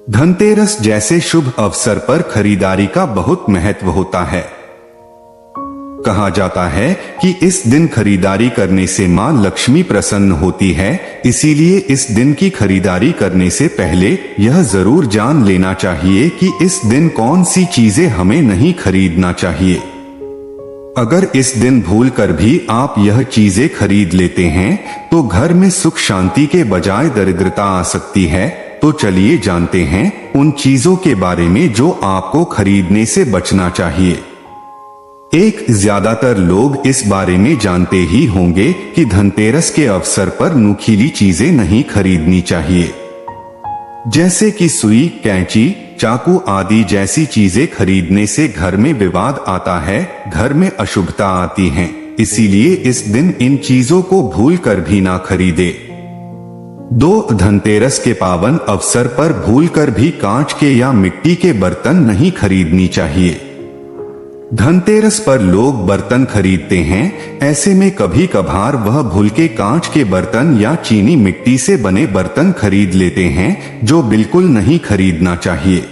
धनतेरस जैसे शुभ अवसर पर खरीदारी का बहुत महत्व होता है। कहा जाता है कि इस दिन खरीदारी करने से मां लक्ष्मी प्रसन्न होती है, इसीलिए इस दिन की खरीदारी करने से पहले यह जरूर जान लेना चाहिए कि इस दिन कौन सी चीजें हमें नहीं खरीदना चाहिए। अगर इस दिन भूल कर भी आप यह चीजें खरीद लेते हैं तो घर में सुख शांति के बजाय दरिद्रता आ सकती है। तो चलिए जानते हैं उन चीजों के बारे में जो आपको खरीदने से बचना चाहिए। एक ज्यादातर लोग इस बारे में जानते ही होंगे कि धनतेरस के अवसर पर नुकीली चीजें नहीं खरीदनी चाहिए, जैसे कि सुई, कैंची, चाकू आदि जैसी चीजें खरीदने से घर में विवाद आता है, घर में अशुभता आती है। इसीलिए इस दिन इन चीजों को भूल कर भी ना खरीदे। 2 धनतेरस के पावन अवसर पर भूल कर भी कांच के या मिट्टी के बर्तन नहीं खरीदनी चाहिए। धनतेरस पर लोग बर्तन खरीदते हैं, ऐसे में कभी कभार वह भूल के कांच के बर्तन या चीनी मिट्टी से बने बर्तन खरीद लेते हैं, जो बिल्कुल नहीं खरीदना चाहिए।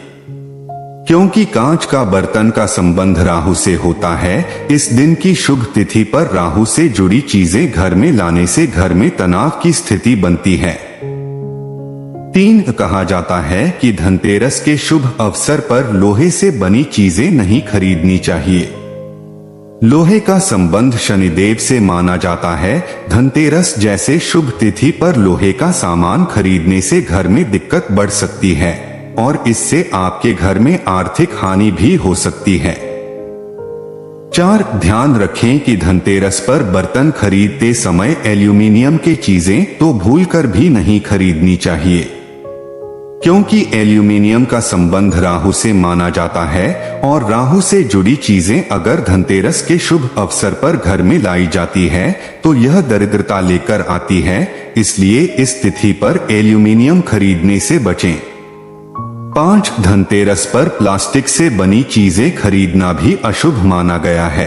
क्योंकि कांच का बर्तन का संबंध राहु से होता है। इस दिन की शुभ तिथि पर राहु से जुड़ी चीजें घर में लाने से घर में तनाव की स्थिति बनती है। 3 कहा जाता है कि धनतेरस के शुभ अवसर पर लोहे से बनी चीजें नहीं खरीदनी चाहिए। लोहे का संबंध शनिदेव से माना जाता है। धनतेरस जैसे शुभ तिथि पर लोहे का सामान खरीदने से घर में दिक्कत बढ़ सकती है और इससे आपके घर में आर्थिक हानि भी हो सकती है। 4 ध्यान रखें कि धनतेरस पर बर्तन खरीदते समय एल्यूमीनियम के चीजें तो भूलकर भी नहीं खरीदनी चाहिए, क्योंकि एल्यूमीनियम का संबंध राहु से माना जाता है और राहु से जुड़ी चीजें अगर धनतेरस के शुभ अवसर पर घर में लाई जाती है तो यह दरिद्रता लेकर आती है। इसलिए इस तिथि पर एल्यूमीनियम खरीदने से बचें। 5 धनतेरस पर प्लास्टिक से बनी चीजें खरीदना भी अशुभ माना गया है,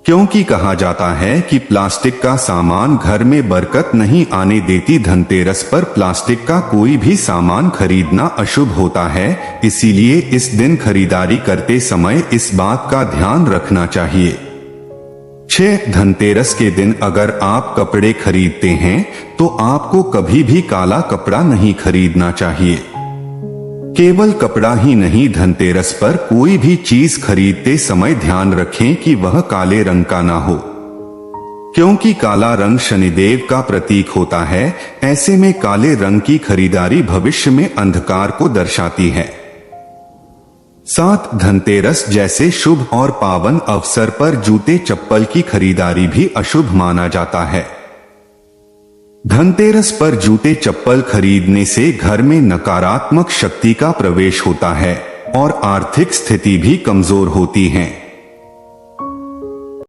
क्योंकि कहा जाता है कि प्लास्टिक का सामान घर में बरकत नहीं आने देती। धनतेरस पर प्लास्टिक का कोई भी सामान खरीदना अशुभ होता है, इसीलिए इस दिन खरीदारी करते समय इस बात का ध्यान रखना चाहिए। 6 धनतेरस के दिन अगर आप कपड़े खरीदते हैं तो आपको कभी भी काला कपड़ा नहीं खरीदना चाहिए। केवल कपड़ा ही नहीं, धनतेरस पर कोई भी चीज खरीदते समय ध्यान रखें कि वह काले रंग का ना हो, क्योंकि काला रंग शनिदेव का प्रतीक होता है। ऐसे में काले रंग की खरीदारी भविष्य में अंधकार को दर्शाती है। 7 धनतेरस जैसे शुभ और पावन अवसर पर जूते चप्पल की खरीदारी भी अशुभ माना जाता है। धनतेरस पर जूते चप्पल खरीदने से घर में नकारात्मक शक्ति का प्रवेश होता है और आर्थिक स्थिति भी कमजोर होती है।